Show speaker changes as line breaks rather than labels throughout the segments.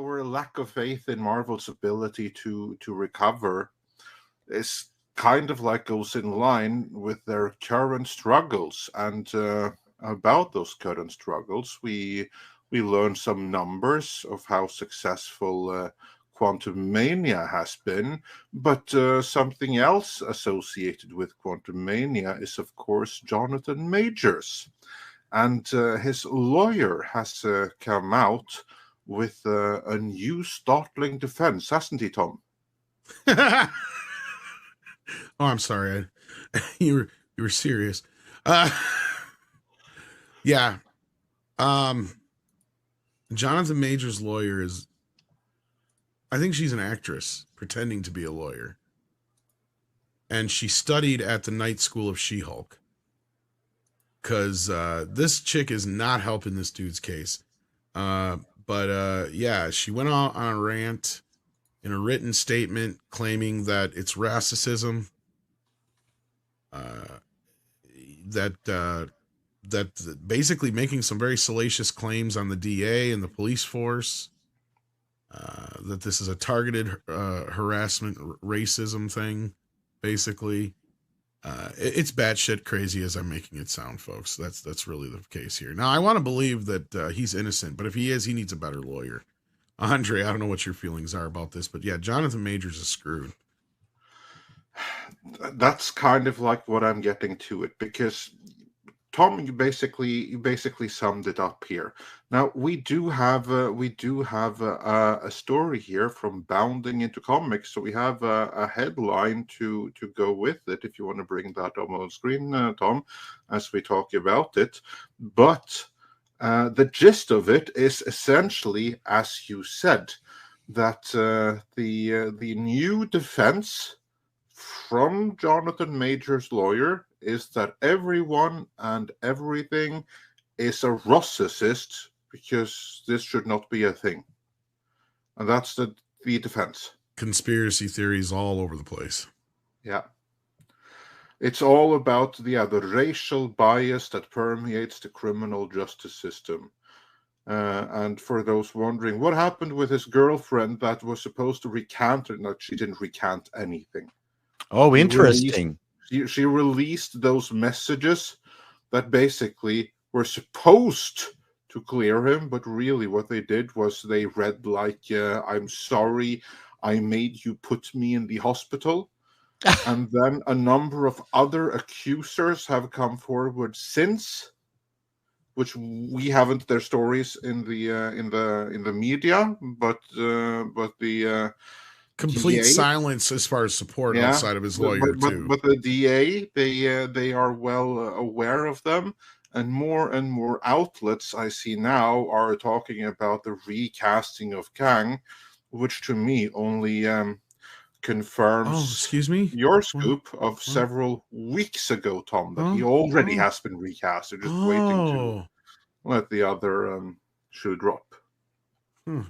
our lack of faith in Marvel's ability to recover is kind of like goes in line with their current struggles. And about those current struggles, we learned some numbers of how successful Quantumania has been, but something else associated with Quantumania is, of course, Jonathan Majors. And his lawyer has come out with a new startling defense, hasn't he, Tom?
Oh, I'm sorry. You were serious. Yeah. Jonathan Majors' lawyer is, I think she's an actress pretending to be a lawyer. And she studied at the night school of She-Hulk. Because this chick is not helping this dude's case. Yeah, she went out on a rant in a written statement claiming that it's racism, that basically making some very salacious claims on the DA and the police force, that this is a targeted harassment, racism thing, basically. It's batshit crazy as I'm making it sound, folks. That's really the case here. Now, I want to believe that he's innocent, but if he is, he needs a better lawyer. Andre, I don't know what your feelings are about this, but yeah, Jonathan Majors is screwed.
That's kind of like what I'm getting to it, because Tom, you basically summed it up here. Now we do have a story here from Bounding into Comics, so we have a headline to go with it. If you want to bring that up on screen, Tom, as we talk about it, but the gist of it is essentially, as you said, that the new defense from Jonathan Majors' lawyer is that everyone and everything is a Rossicist, because this should not be a thing. And that's the defense.
Conspiracy theories all over the place.
Yeah. It's all about the racial bias that permeates the criminal justice system. And for those wondering, what happened with his girlfriend that was supposed to recant her? No, she didn't recant anything.
Oh, interesting.
She released those messages that basically were supposed to clear him, but really what they did was they read like, I'm sorry, I made you put me in the hospital. And then a number of other accusers have come forward since, which we haven't their stories in the media, but the
complete
DA,
silence as far as support outside of his lawyer too.
But the DA, they are well aware of them, and more outlets I see now are talking about the recasting of Kang, which to me only confirms your scoop of several weeks ago, Tom, that he already has been recast. They're just waiting to let the other shoe drop.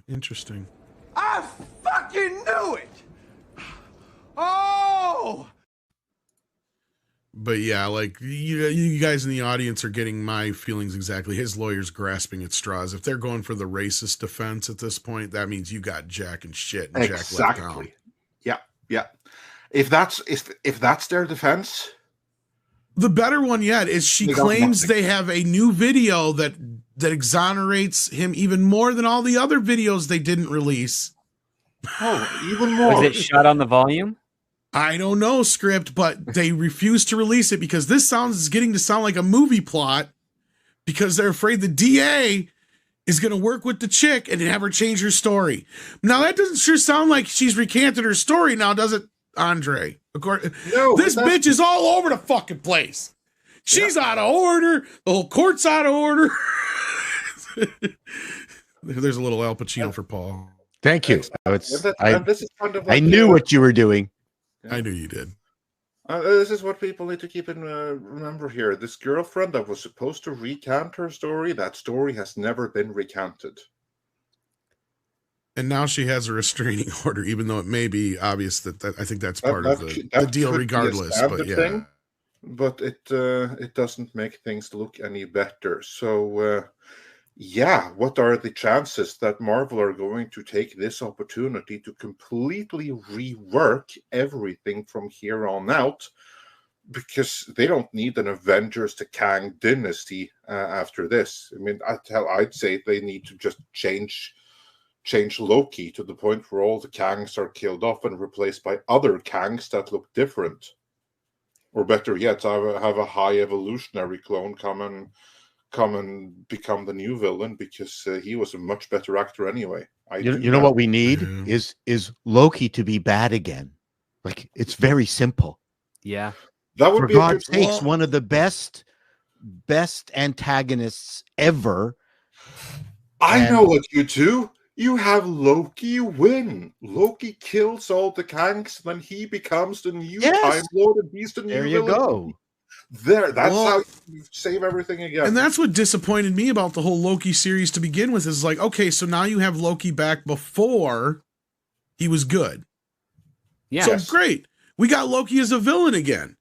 Interesting.
I fucking knew it! Oh!
But yeah, like you guys in the audience are getting my feelings exactly. His lawyer's grasping at straws. If they're going for the racist defense at this point, that means you got Jack and shit, and Jack left town.
Yeah. If that's their defense,
the better one yet is she claims they have a new video that exonerates him even more than all the other videos they didn't release.
Oh, even more.
Was it shot on the volume?
I don't know, Script, but they refuse to release it because this is getting to sound like a movie plot, because they're afraid the DA is going to work with the chick and have her change her story. Now, that doesn't sure sound like she's recanted her story now, does it, Andre? No, this bitch is all over the fucking place. She's out of order. The whole court's out of order. There's a little Al Pacino for Paul.
Thank you.
I
knew what you were doing.
I knew you did.
This is what people need to keep in remember here. This girlfriend that was supposed to recant her story, that story has never been recanted.
And now she has a restraining order, even though it may be obvious that I think that's part of the deal regardless. But yeah.
Thing, but it doesn't make things look any better. So yeah, what are the chances that Marvel are going to take this opportunity to completely rework everything from here on out? Because they don't need an Avengers to Kang dynasty after this. I mean, I'd say they need to just change Loki to the point where all the Kangs are killed off and replaced by other Kangs that look different. Or better yet, have a high evolutionary clone come and become the new villain, because he was a much better actor anyway.
You know what we need is Loki to be bad again. Like, it's very simple.
Yeah.
That would
For
be
God's
a good
sakes, one of the best antagonists ever.
I know what you do. You have Loki win. Loki kills all the Kangs, then he becomes the new Time Lord, and he's the new
There you
villain.
go.
That's how you save everything again.
And that's what disappointed me about the whole Loki series to begin with, is like, okay, so now you have Loki back before he was good.
Yeah.
So great. We got Loki as a villain again.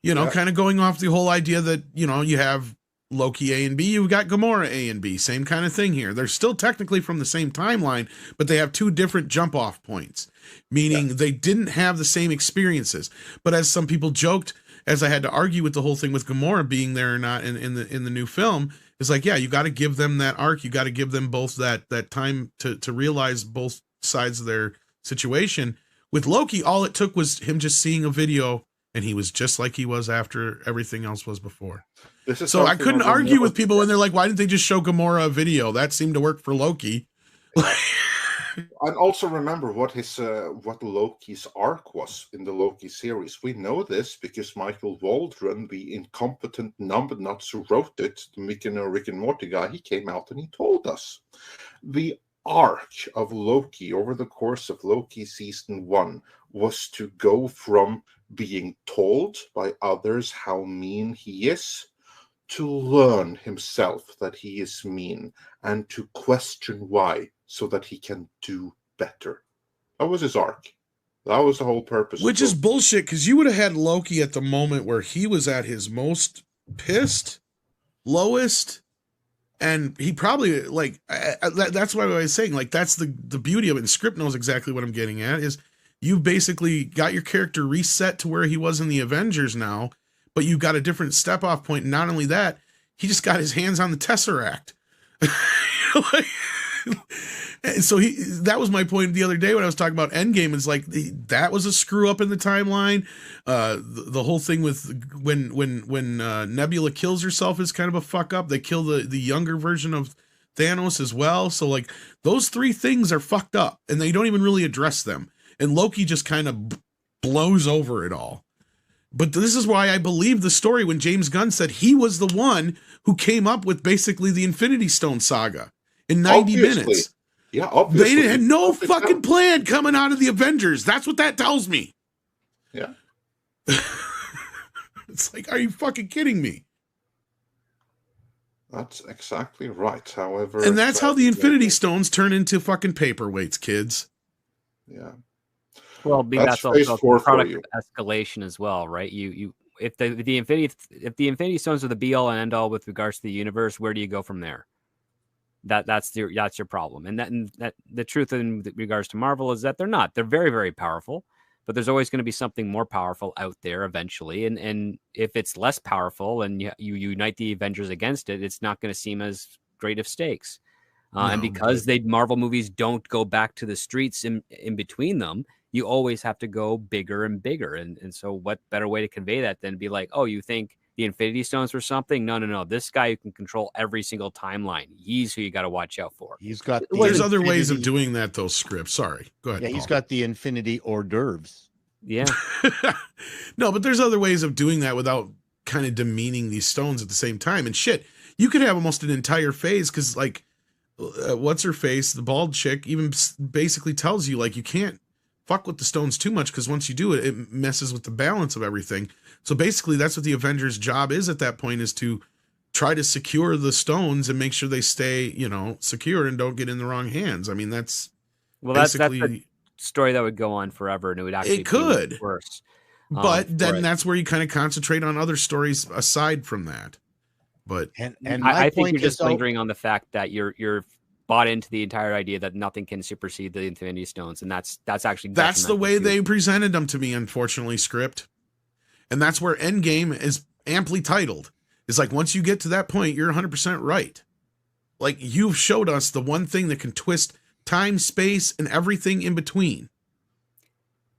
You know, kind of going off the whole idea that, you know, you have Loki A and B, you've got Gamora A and B, same kind of thing here. They're still technically from the same timeline, but they have two different jump off points, meaning they didn't have the same experiences. But as some people joked, as I had to argue with the whole thing with Gamora being there or not in the new film, it's like, yeah, you got to give them that arc. You got to give them both that time to realize both sides of their situation. With Loki, all it took was him just seeing a video, and he was just like he was after everything else was before. So I couldn't argue with people when they're like, why didn't they just show Gamora a video? That seemed to work for Loki.
And also remember what Loki's arc was in the Loki series. We know this because Michael Waldron, the incompetent numbnuts who wrote it, the Rick and Morty guy, he came out and he told us. The arc of Loki over the course of Loki season 1 was to go from being told by others how mean he is, to learn himself that he is mean, and to question why, so that he can do better. That was his arc. That was the whole purpose.
Which is bullshit, because you would have had Loki at the moment where he was at his most pissed, lowest, and he probably, like, that's what I was saying, like, that's the beauty of it, and Script knows exactly what I'm getting at, is you basically got your character reset to where he was in the Avengers now, but you got a different step-off point, and not only that, he just got his hands on the Tesseract. So that was my point the other day when I was talking about Endgame. It's like that was a screw up in the timeline. The whole thing with when Nebula kills herself is kind of a fuck up. They kill the younger version of Thanos as well. So like those three things are fucked up, and they don't even really address them. And Loki just kind of blows over it all. But this is why I believe the story when James Gunn said he was the one who came up with basically the Infinity Stone saga in 90 minutes.
Yeah, obviously.
They had no fucking plan coming out of the Avengers. That's what that tells me.
Yeah.
It's like, are you fucking kidding me?
That's exactly right. However,
and that's how the Infinity Stones turn into fucking paperweights, kids.
Yeah.
Well, that's also a product of escalation as well, right? If the Infinity Stones are the be all and end all with regards to the universe, where do you go from there? That's your problem. And that the truth in regards to Marvel is that they're not. They're very, very powerful, but there's always going to be something more powerful out there eventually. And if it's less powerful and you unite the Avengers against it, it's not going to seem as great of stakes. And because Marvel movies don't go back to the streets in between them, you always have to go bigger and bigger. And so what better way to convey that than be like, oh, you think the Infinity Stones were something? No. This guy who can control every single timeline. He's who you got to watch out for.
He's got.
There's other ways of doing that, those scripts. Sorry. Go ahead.
Yeah, Paul. He's got the Infinity hors d'oeuvres.
Yeah.
No, but there's other ways of doing that without kind of demeaning these stones at the same time. And shit, you could have almost an entire phase because, like, what's her face, the bald chick, even basically tells you, like, you can't fuck with the stones too much because once you do it, it messes with the balance of everything. So basically, that's what the Avengers' job is at that point, is to try to secure the stones and make sure they stay, secure and don't get in the wrong hands. I mean, that's basically
that's a story that would go on forever, and it would actually be worse.
But then that's where you kind of concentrate on other stories aside from that. But
I think you're just lingering on the fact that you're bought into the entire idea that nothing can supersede the Infinity Stones, and that's actually
the way they presented them to me, unfortunately, script. And that's where Endgame is amply titled. It's like, once you get to that point, you're 100% right. Like, you've showed us the one thing that can twist time, space, and everything in between.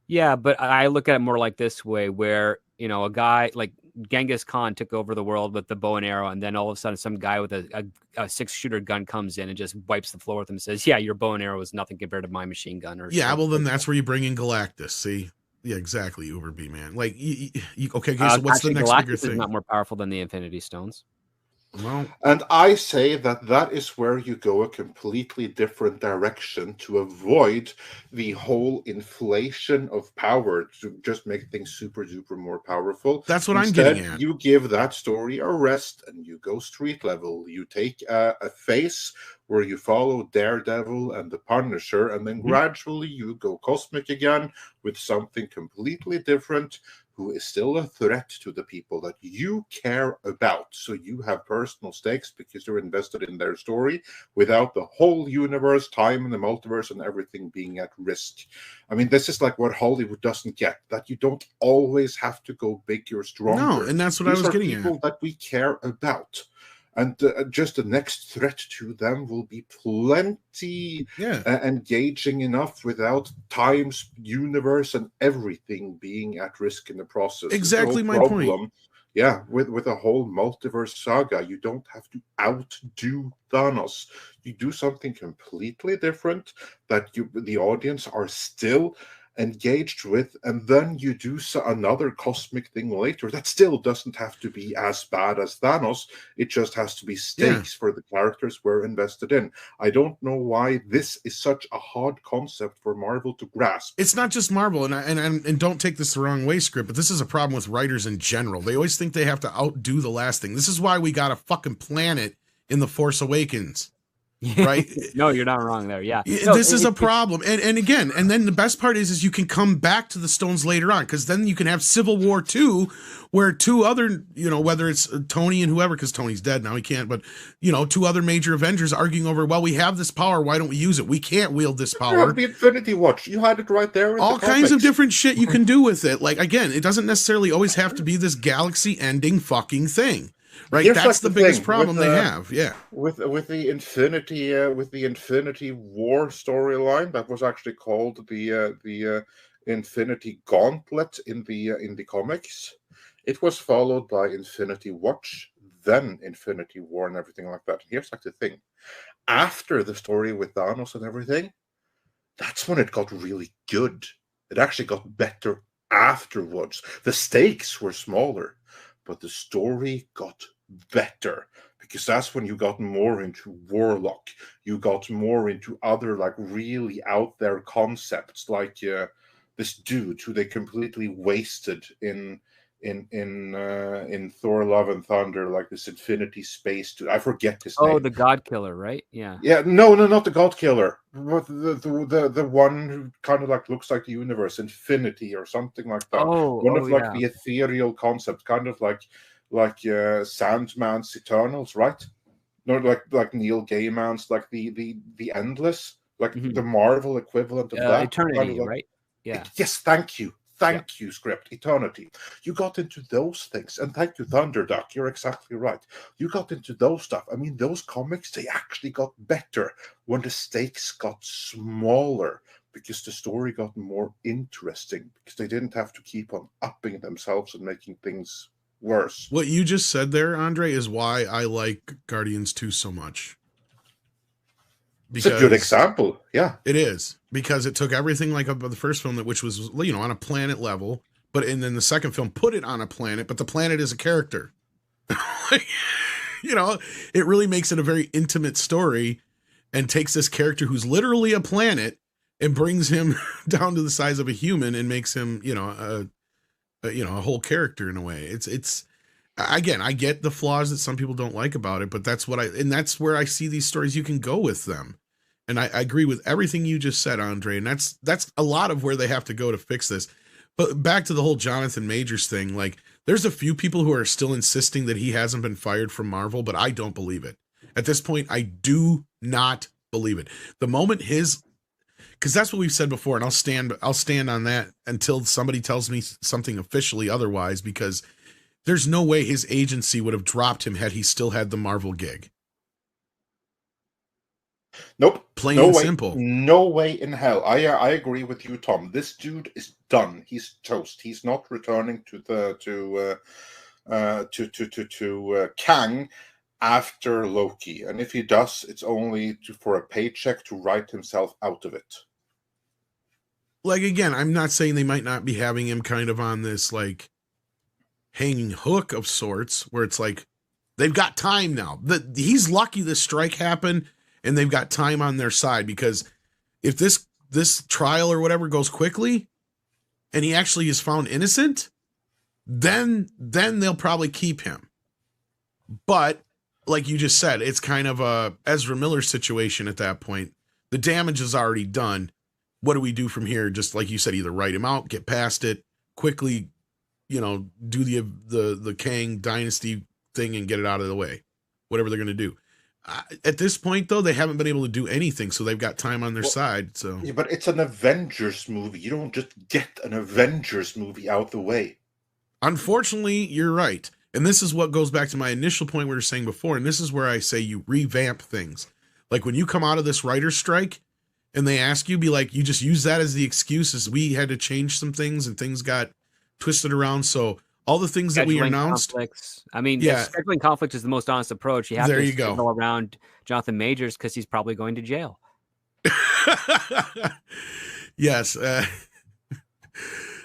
Yeah, but I look at it more like this way, where, you know, a guy like Genghis Khan took over the world with the bow and arrow, and then all of a sudden some guy with a 6-shooter gun comes in and just wipes the floor with him and says, yeah, your bow and arrow is nothing compared to my machine gun. Or
yeah, well, then that's where you bring in Galactus. See? Yeah, exactly, Uber B, man. Like, okay, so what's the next bigger thing?
Galactus is not more powerful than the Infinity Stones.
Well,
and I say that is where you go a completely different direction to avoid the whole inflation of power to just make things super duper more powerful.
That's what
Instead,
I'm getting at.
You give that story a rest and you go street level. You take a phase where you follow Daredevil and the Punisher, and then gradually you go cosmic again with something completely different, who is still a threat to the people that you care about. So you have personal stakes because you're invested in their story without the whole universe, time, and the multiverse and everything being at risk. I mean, this is like what Hollywood doesn't get, that you don't always have to go bigger, stronger.
No, and that's what I was getting at.
People that we care about. And just the next threat to them will be plenty engaging enough without times, universe, and everything being at risk in the process.
Exactly my point.
Yeah, with a whole multiverse saga, you don't have to outdo Thanos. You do something completely different that the audience are still engaged with, and then you do another cosmic thing later that still doesn't have to be as bad as Thanos. It just has to be stakes for the characters we're invested in. I don't know why this is such a hard concept for Marvel to grasp.
It's not just Marvel, and don't take this the wrong way, script, but this is a problem with writers in general. They always think they have to outdo the last thing. This is why we got a fucking planet in The Force Awakens. Right?
No, you're not wrong there. Yeah.
This is a problem. And again, and then the best part is you can come back to the Stones later on, because then you can have Civil War 2, where two other, whether it's Tony and whoever, because Tony's dead now, he can't, but, two other major Avengers arguing over, well, we have this power, why don't we use it? We can't wield this power.
The Infinity Watch, you had it right there.
All kinds of different shit you can do with it. Like, again, it doesn't necessarily always have to be this galaxy-ending fucking thing. Right,
here's
that's the biggest problem they have. Yeah,
with the Infinity War storyline that was actually called the Infinity Gauntlet in the comics. It was followed by Infinity Watch, then Infinity War, and everything like that. And here's like the thing: after the story with Thanos and everything, that's when it got really good. It actually got better afterwards. The stakes were smaller, but the story got better, because that's when you got more into Warlock. You got more into other like really out there concepts, like this dude who they completely wasted in Thor: Love and Thunder, like this Infinity Space dude. I forget his name.
Oh, the God Killer, right? Yeah.
Yeah. No, not the God Killer. But the one who kind of like looks like the universe, Infinity or something like that. One of the ethereal concepts, kind of like Sandman's Eternals, right? No, like Neil Gaiman's, like the Endless, like the Marvel equivalent of that.
Eternity,
kind of like,
right? Yeah.
Yes, thank you. Thank you, script. Eternity. You got into those things. And thank you, Thunderduck. You're exactly right. You got into those stuff. I mean, those comics, they actually got better when the stakes got smaller, because the story got more interesting, because they didn't have to keep on upping themselves and making things worse.
What you just said there, Andre, is why I like Guardians 2 so much.
Because it's a good example. Yeah,
it is, because it took everything like of the first film, which was on a planet level, and then the second film put it on a planet, but the planet is a character. It really makes it a very intimate story, and takes this character who's literally a planet and brings him down to the size of a human and makes him a whole character in a way. It's again, I get the flaws that some people don't like about it, but that's where I see these stories. You can go with them. And I agree with everything you just said, Andre. And that's a lot of where they have to go to fix this. But back to the whole Jonathan Majors thing, like there's a few people who are still insisting that he hasn't been fired from Marvel, but I don't believe it. At this point, I do not believe it. The moment because that's what we've said before, and I'll stand on that until somebody tells me something officially otherwise, because there's no way his agency would have dropped him had he still had the Marvel gig.
Nope.
Plain and simple.
No way in hell. I agree with you, Tom. This dude is done. He's toast. He's not returning to Kang after Loki. And if he does, it's only for a paycheck to write himself out of it.
Like, again, I'm not saying they might not be having him kind of on this like hanging hook of sorts, where it's like they've got time now. He's lucky this strike happened and they've got time on their side, because if this trial or whatever goes quickly and he actually is found innocent, then they'll probably keep him. But like you just said, it's kind of a Ezra Miller situation at that point. The damage is already done. What do we do from here? Just like you said, either write him out, get past it, quickly, do the Kang dynasty thing and get it out of the way. Whatever they're going to do. At this point, though, they haven't been able to do anything, so they've got time on their side. So,
yeah, but it's an Avengers movie. You don't just get an Avengers movie out the way.
Unfortunately, you're right. And this is what goes back to my initial point we were saying before, and this is where I say you revamp things. Like when you come out of this writer's strike and they ask you, be like, you just use that as the excuse, as we had to change some things and things got twisted around. So all the things that we announced.
Conflicts. I mean, scheduling conflict is the most honest approach. You have to go around Jonathan Majors because he's probably going to jail.
Yes.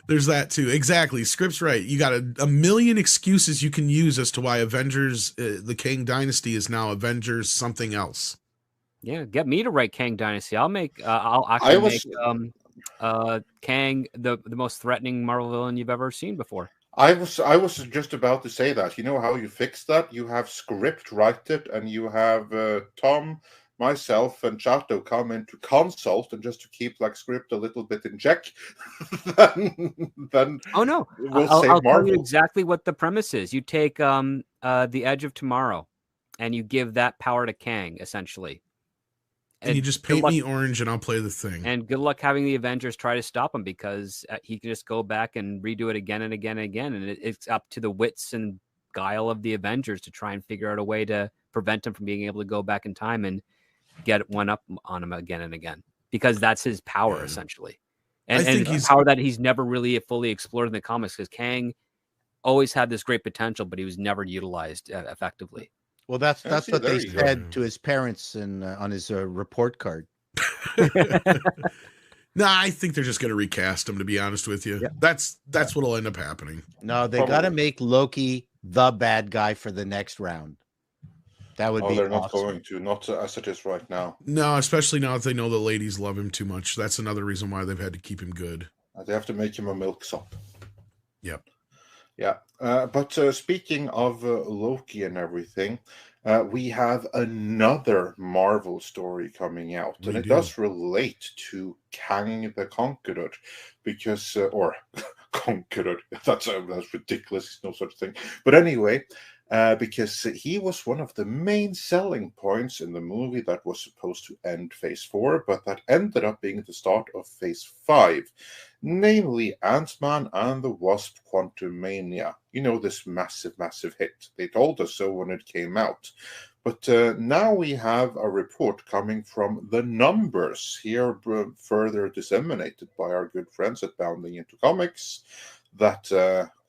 There's that too. Exactly. Script's right. You got a million excuses you can use as to why Avengers, the Kang Dynasty is now Avengers something else.
Yeah. Get me to write Kang Dynasty. I'll actually make Kang the most threatening Marvel villain you've ever seen before.
I was just about to say that. You know how you fix that? You have script write it, and you have Tom, myself, and Chato come in to consult, and just to keep like script a little bit in check. then
oh no, I'll tell you exactly what the premise is. You take the Edge of Tomorrow, and you give that power to Kang, essentially.
And you just paint me orange and I'll play the thing.
And good luck having the Avengers try to stop him, because he can just go back and redo it again and again and again. And it's up to the wits and guile of the Avengers to try and figure out a way to prevent him from being able to go back in time and get one up on him again and again, because that's his power, essentially. And he's power that he's never really fully explored in the comics, because Kang always had this great potential, but he was never utilized effectively.
Well, that's what they said to his parents on his report card.
No, I think they're just going to recast him, to be honest with you. Yeah. That's what'll end up happening.
No, they got to make Loki the bad guy for the next round. That would be
they're
awesome.
Not going to, not as it is right now.
No, especially now that they know the ladies love him too much. That's another reason why they've had to keep him good.
They have to make him a milksop.
Yep.
Yeah, but speaking of Loki and everything, we have another Marvel story coming out, and it does relate to Kang the Conqueror, because or Conqueror. That's ridiculous. There's no such thing. But anyway, because he was one of the main selling points in the movie that was supposed to end Phase 4, but that ended up being the start of Phase 5. Namely, Ant-Man and the Wasp Quantumania. You know, this massive, massive hit. They told us so when it came out. But now we have a report coming from the numbers here, further disseminated by our good friends at Bounding Into Comics, that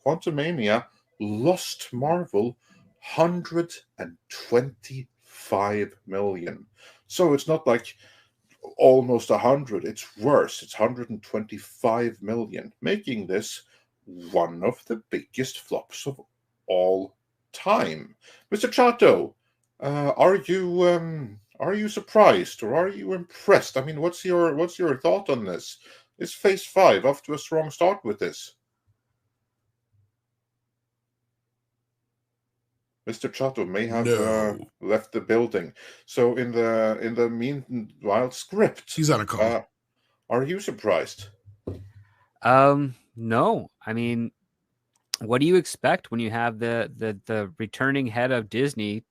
Quantumania lost Marvel $125 million. So it's not like almost 100, it's worse. It's 125 million, making this one of the biggest flops of all time. Mr. Chato, are you surprised, or are you impressed? I mean, what's your thought on this? Is Phase 5 off to a strong start with this? Mr. Chato may have left the building. So in the meanwhile, script.
He's on a call.
Are you surprised?
No, I mean, what do you expect when you have the returning head of Disney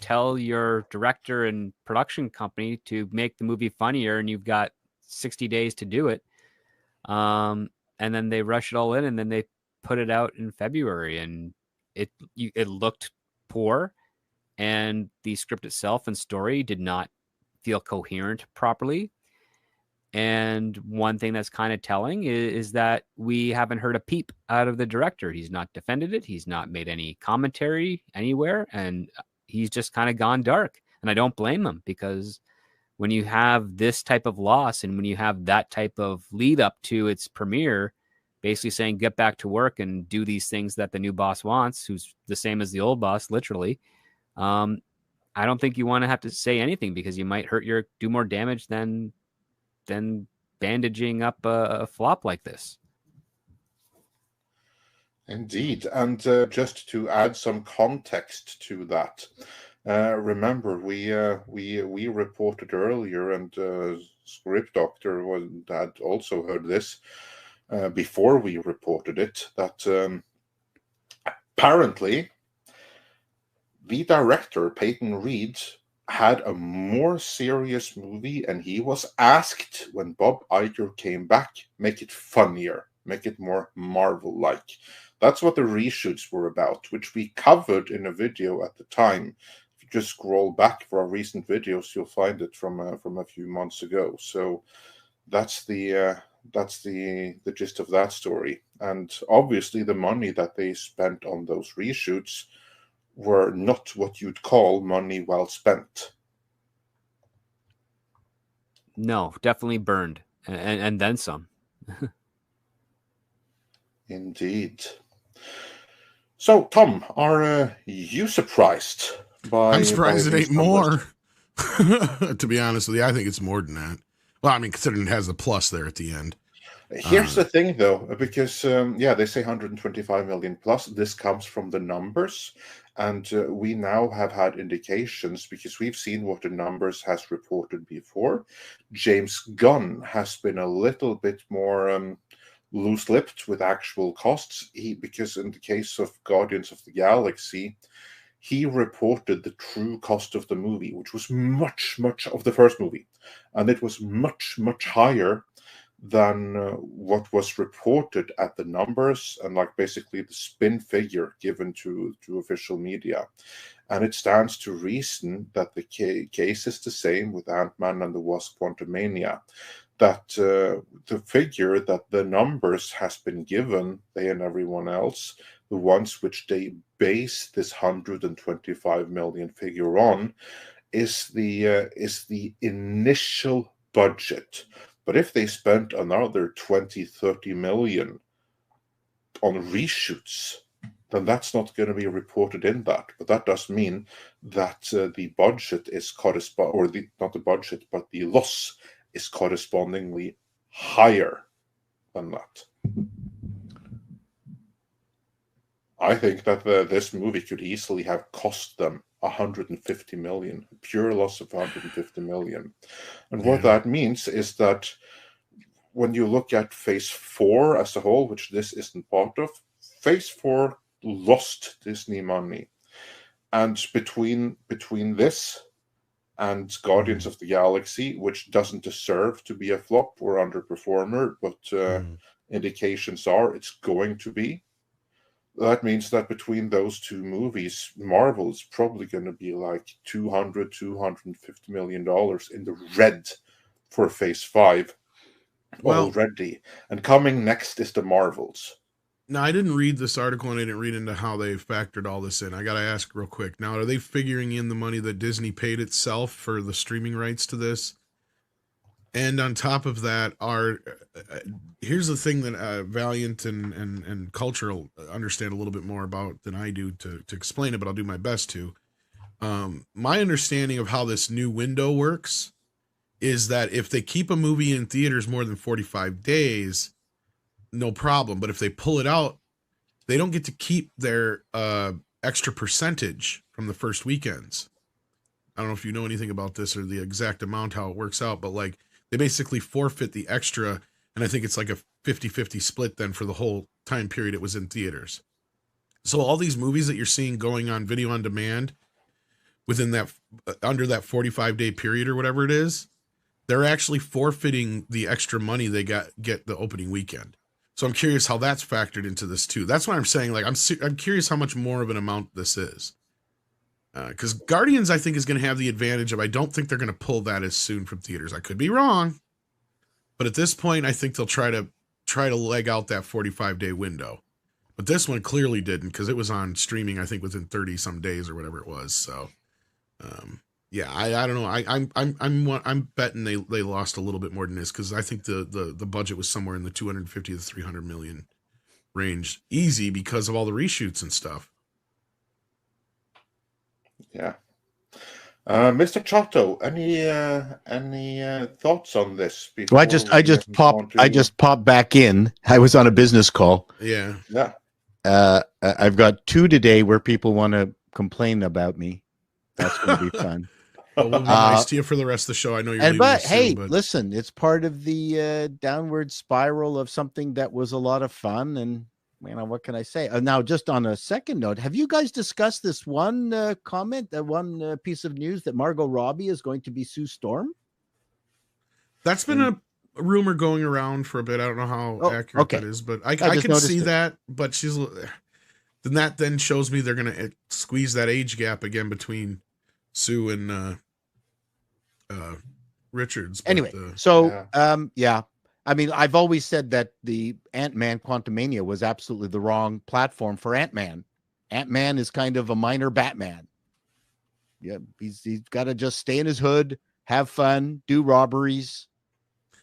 tell your director and production company to make the movie funnier, and you've got 60 days to do it? And then they rush it all in, and then they put it out in February, and it looked poor, and the script itself and story did not feel coherent properly. And one thing that's kind of telling is that we haven't heard a peep out of the director. He's not defended it. He's not made any commentary anywhere. And he's just kind of gone dark. And I don't blame him, because when you have this type of loss and when you have that type of lead up to its premiere, basically saying, get back to work and do these things that the new boss wants, who's the same as the old boss, literally. I don't think you want to have to say anything, because you might do more damage than bandaging up a flop like this.
Indeed. And just to add some context to that, remember we reported earlier, and Script Doctor had also heard this before we reported it, that apparently the director, Peyton Reed, had a more serious movie, and he was asked when Bob Iger came back, make it funnier, make it more Marvel-like. That's what the reshoots were about, which we covered in a video at the time. If you just scroll back for our recent videos, you'll find it from a few months ago. So that's the gist of that story. And obviously the money that they spent on those reshoots were not what you'd call money well spent.
No, definitely burned, and then some.
Indeed. So, Tom, are you surprised by...
I'm surprised it ain't more. To be honest with you, I think it's more than that. Well, I mean, considering it has the plus there at the end.
Here's the thing, though, because, they say 125 million plus. This comes from the numbers. And we now have had indications, because we've seen what the numbers has reported before. James Gunn has been a little bit more loose-lipped with actual costs. Because in the case of Guardians of the Galaxy, he reported the true cost of the movie, which was much of the first movie. And it was much higher than what was reported at the numbers, and like basically the spin figure given to official media. And it stands to reason that the case is the same with Ant-Man and the Wasp Quantumania, that the figure that the numbers has been given, they and everyone else, the ones which they base this 125 million figure on, is the initial budget. But if they spent another 20-30 million on reshoots, then that's not going to be reported in that. But that does mean that the budget is not the budget, but the loss is correspondingly higher than that. I think that this movie could easily have cost them 150 million, a pure loss of 150 million. And what that means is that when you look at Phase 4 as a whole, which this isn't part of, Phase 4 lost Disney money. And between this and Guardians of the Galaxy, which doesn't deserve to be a flop or underperformer, but indications are it's going to be, that means that between those two movies, Marvel is probably going to be like $250 million in the red for Phase 5 already. And coming next is the Marvels.
Now, I didn't read this article, and I didn't read into how they factored all this in. I got to ask real quick. Now, are they figuring in the money that Disney paid itself for the streaming rights to this? And on top of that, here's the thing that Valiant and Cultural understand a little bit more about than I do to explain it, but I'll do my best to. My understanding of how this new window works is that if they keep a movie in theaters more than 45 days, no problem. But if they pull it out, they don't get to keep their extra percentage from the first weekends. I don't know if you know anything about this or the exact amount, how it works out, but like, they basically forfeit the extra, and I think it's like a 50-50 split then for the whole time period it was in theaters. So all these movies that you're seeing going on video on demand within that, under that 45-day period or whatever it is, they're actually forfeiting the extra money they get the opening weekend. So I'm curious how that's factored into this too. That's what I'm saying. Like, I'm curious how much more of an amount this is. Because Guardians, I think, is going to have the advantage of, I don't think they're going to pull that as soon from theaters. I could be wrong, but at this point, I think they'll try to leg out that 45-day window. But this one clearly didn't, because it was on streaming, I think, within 30 some days or whatever it was. So, yeah, I don't know. I'm betting they lost a little bit more than this, because I think the budget was somewhere in the 250 to 300 million range, easy, because of all the reshoots and stuff.
Yeah. Mr. Chato, any thoughts on this?
Well, I just popped back in. I was on a business call.
Yeah.
Yeah.
I've got 2 today where people want to complain about me. That's going to be fun.
Well, we'll be nice to you for the rest of the show. I know you're leaving
but
soon,
hey,
but
listen, it's part of the downward spiral of something that was a lot of fun. And what can I say? Now, just on a second note, have you guys discussed this one one piece of news that Margot Robbie is going to be Sue Storm?
That's been a rumor going around for a bit. I don't know how accurate that is, but I can see that. But that then shows me they're going to squeeze that age gap again between Sue and Richards. But,
anyway, yeah. I mean, I've always said that the Ant-Man Quantumania was absolutely the wrong platform for Ant-Man. Ant-Man is kind of a minor Batman. Yeah, he's got to just stay in his hood, have fun, do robberies.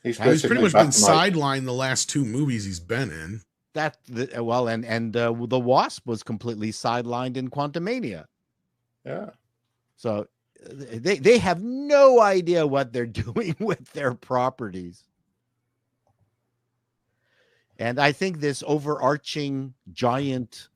He's pretty much been sidelined the last 2 movies he's been in.
The Wasp was completely sidelined in Quantumania.
Yeah.
So they have no idea what they're doing with their properties. And I think this overarching giant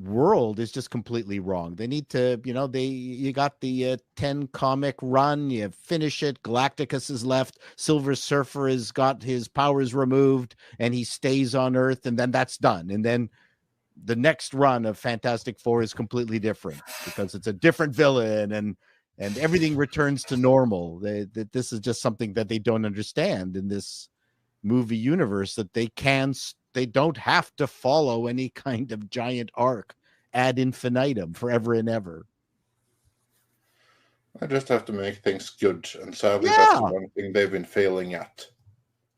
world is just completely wrong. They need to, you got the 10 comic run, you finish it. Galacticus is left. Silver Surfer has got his powers removed and he stays on Earth, and then that's done. And then the next run of Fantastic Four is completely different because it's a different villain and everything returns to normal. This is just something that they don't understand in this movie universe, that they don't have to follow any kind of giant arc ad infinitum forever and ever.
I just have to make things good, and sadly that's the one thing they've been failing at.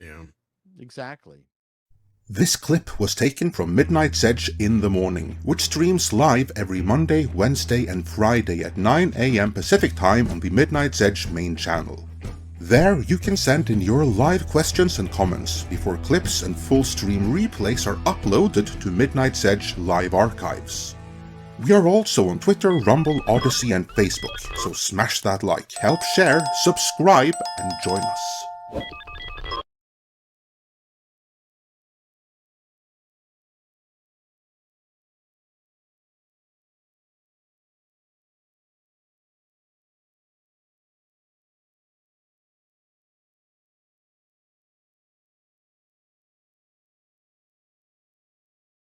Yeah,
exactly.
This clip was taken from Midnight's Edge in the Morning, which streams live every Monday, Wednesday and Friday at 9 AM Pacific Time on the Midnight's Edge main channel. There, you can send in your live questions and comments before clips and full stream replays are uploaded to Midnight's Edge live archives. We are also on Twitter, Rumble, Odyssey and Facebook, so smash that like, help share, subscribe and join us.